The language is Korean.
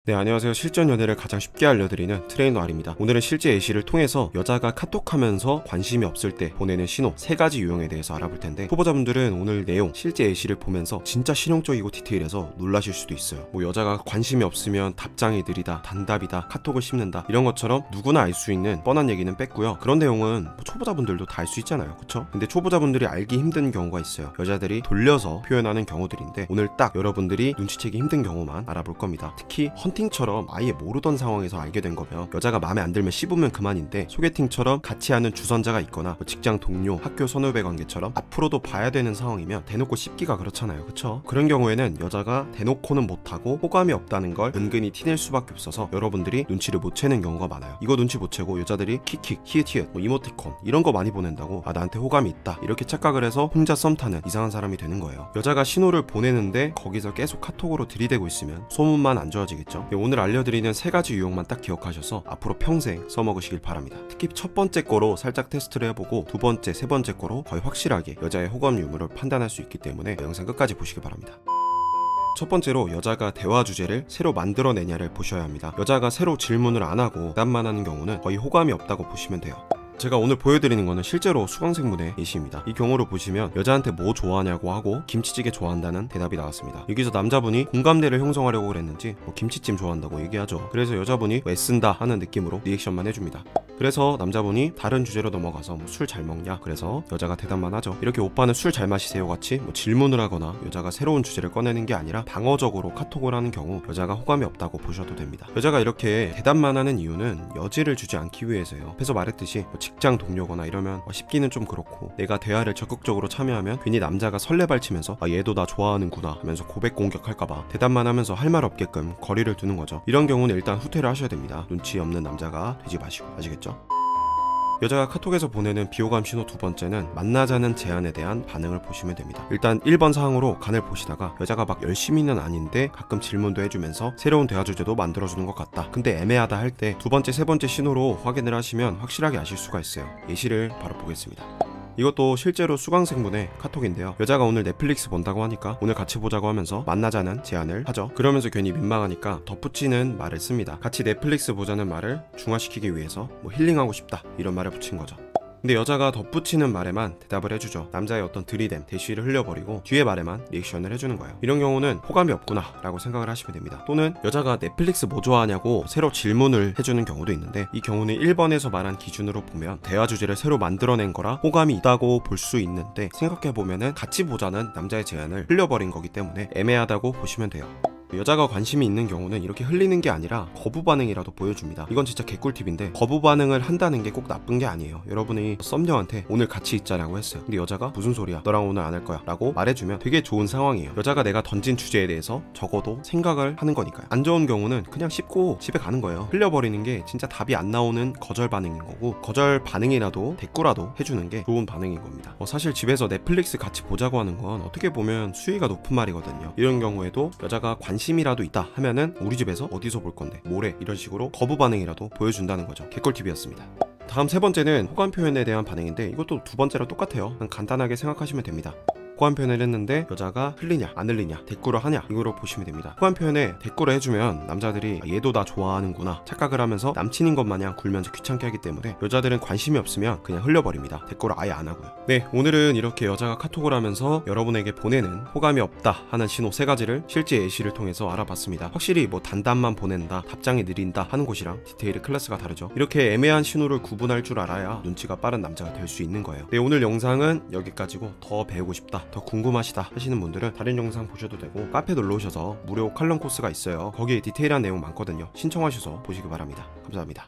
네, 안녕하세요. 실전 연애를 가장 쉽게 알려드리는 트레이너 R입니다. 오늘은 실제 예시를 통해서 여자가 카톡하면서 관심이 없을 때 보내는 신호 3가지 유형에 대해서 알아볼 텐데, 초보자분들은 오늘 내용 실제 예시를 보면서 진짜 실용적이고 디테일해서 놀라실 수도 있어요. 뭐 여자가 관심이 없으면 답장이 느리다, 단답이다, 카톡을 씹는다, 이런 것처럼 누구나 알 수 있는 뻔한 얘기는 뺐고요. 그런 내용은 뭐 초보자분들도 다 알 수 있잖아요, 그쵸? 근데 초보자분들이 알기 힘든 경우가 있어요. 여자들이 돌려서 표현하는 경우들인데, 오늘 딱 여러분들이 눈치채기 힘든 경우만 알아볼 겁니다. 특히 헌팅처럼 아예 모르던 상황에서 알게 된 거면 여자가 마음에 안 들면 씹으면 그만인데, 소개팅처럼 같이 하는 주선자가 있거나 직장 동료, 학교 선후배 관계처럼 앞으로도 봐야 되는 상황이면 대놓고 씹기가 그렇잖아요, 그쵸? 그런 경우에는 여자가 대놓고는 못하고 호감이 없다는 걸 은근히 티낼 수밖에 없어서 여러분들이 눈치를 못 채는 경우가 많아요. 이거 눈치 못 채고 여자들이 킥킥, 히읗히읗, 뭐 이모티콘 이런 거 많이 보낸다고 나한테 호감이 있다 이렇게 착각을 해서 혼자 썸 타는 이상한 사람이 되는 거예요. 여자가 신호를 보내는데 거기서 계속 카톡으로 들이대고 있으면 소문만 안 좋아지겠죠? 오늘 알려드리는 3가지 유형만 딱 기억하셔서 앞으로 평생 써먹으시길 바랍니다. 특히 첫 번째 거로 살짝 테스트를 해보고 두 번째, 세 번째 거로 거의 확실하게 여자의 호감 유무를 판단할 수 있기 때문에 영상 끝까지 보시길 바랍니다. 첫 번째로, 여자가 대화 주제를 새로 만들어내냐를 보셔야 합니다. 여자가 새로 질문을 안 하고 대답만 하는 경우는 거의 호감이 없다고 보시면 돼요. 제가 오늘 보여드리는 거는 실제로 수강생분의 예시입니다. 이 경우를 보시면 여자한테 뭐 좋아하냐고 하고 김치찌개 좋아한다는 대답이 나왔습니다. 여기서 남자분이 공감대를 형성하려고 그랬는지 김치찜 좋아한다고 얘기하죠. 그래서 여자분이 왜 쓴다 하는 느낌으로 리액션만 해줍니다. 그래서 남자분이 다른 주제로 넘어가서 술 잘 먹냐, 그래서 여자가 대답만 하죠. 이렇게 오빠는 술 잘 마시세요 같이 질문을 하거나 여자가 새로운 주제를 꺼내는 게 아니라 방어적으로 카톡을 하는 경우 여자가 호감이 없다고 보셔도 됩니다. 여자가 이렇게 대답만 하는 이유는 여지를 주지 않기 위해서예요. 앞에서 말했듯이 직장 동료거나 이러면 씹기는 좀 그렇고, 내가 대화를 적극적으로 참여하면 괜히 남자가 설레발치면서 얘도 나 좋아하는구나 하면서 고백 공격할까봐 대답만 하면서 할 말 없게끔 거리를 두는 거죠. 이런 경우는 일단 후퇴를 하셔야 됩니다. 눈치 없는 남자가 되지 마시고, 아시겠죠? 여자가 카톡에서 보내는 비호감 신호 두 번째는 만나자는 제안에 대한 반응을 보시면 됩니다. 일단 1번 사항으로 간을 보시다가 여자가 막 열심히는 아닌데 가끔 질문도 해주면서 새로운 대화 주제도 만들어주는 것 같다, 근데 애매하다 할 때 두 번째, 세 번째 신호로 확인을 하시면 확실하게 아실 수가 있어요. 예시를 바로 보겠습니다. 이것도 실제로 수강생분의 카톡인데요. 여자가 오늘 넷플릭스 본다고 하니까 오늘 같이 보자고 하면서 만나자는 제안을 하죠. 그러면서 괜히 민망하니까 덧붙이는 말을 씁니다. 같이 넷플릭스 보자는 말을 중화시키기 위해서 힐링하고 싶다 이런 말을 붙인 거죠. 근데 여자가 덧붙이는 말에만 대답을 해주죠. 남자의 어떤 들이댐, 대쉬를 흘려버리고 뒤에 말에만 리액션을 해주는 거예요. 이런 경우는 호감이 없구나 라고 생각을 하시면 됩니다. 또는 여자가 넷플릭스 뭐 좋아하냐고 새로 질문을 해주는 경우도 있는데, 이 경우는 1번에서 말한 기준으로 보면 대화 주제를 새로 만들어낸 거라 호감이 있다고 볼 수 있는데, 생각해보면은 같이 보자는 남자의 제안을 흘려버린 거기 때문에 애매하다고 보시면 돼요. 여자가 관심이 있는 경우는 이렇게 흘리는 게 아니라 거부 반응이라도 보여줍니다. 이건 진짜 개꿀팁인데, 거부 반응을 한다는 게 꼭 나쁜 게 아니에요. 여러분이 썸녀한테 오늘 같이 있자라고 했어요. 근데 여자가 무슨 소리야, 너랑 오늘 안 할 거야 라고 말해주면 되게 좋은 상황이에요. 여자가 내가 던진 주제에 대해서 적어도 생각을 하는 거니까요. 안 좋은 경우는 그냥 씹고 집에 가는 거예요. 흘려버리는 게 진짜 답이 안 나오는 거절 반응인 거고, 거절 반응이라도 대꾸라도 해주는 게 좋은 반응인 겁니다. 사실 집에서 넷플릭스 같이 보자고 하는 건 어떻게 보면 수위가 높은 말이거든요. 이런 경우에도 여자가 관심이라도 있다 하면은 우리 집에서 어디서 볼 건데, 뭐래, 이런 식으로 거부 반응이라도 보여준다는 거죠. 개꿀팁이었습니다. 다음 세 번째는 호감 표현에 대한 반응인데, 이것도 두 번째랑 똑같아요. 그냥 간단하게 생각하시면 됩니다. 호감 표현을 했는데 여자가 흘리냐 안 흘리냐, 대꾸를 하냐, 이거로 보시면 됩니다. 호감 표현에 대꾸를 해주면 남자들이 얘도 나 좋아하는구나 착각을 하면서 남친인 것 마냥 굴면서 귀찮게 하기 때문에 여자들은 관심이 없으면 그냥 흘려버립니다. 대꾸를 아예 안 하고요. 네, 오늘은 이렇게 여자가 카톡을 하면서 여러분에게 보내는 호감이 없다 하는 신호 3가지를 실제 예시를 통해서 알아봤습니다. 확실히 단답만 보낸다, 답장이 느린다 하는 곳이랑 디테일의 클래스가 다르죠. 이렇게 애매한 신호를 구분할 줄 알아야 눈치가 빠른 남자가 될 수 있는 거예요. 네, 오늘 영상은 여기까지고, 더 배우고 싶다, 더 궁금하시다 하시는 분들은 다른 영상 보셔도 되고, 카페 놀러 오셔서 무료 칼럼 코스가 있어요. 거기에 디테일한 내용 많거든요. 신청하셔서 보시기 바랍니다. 감사합니다.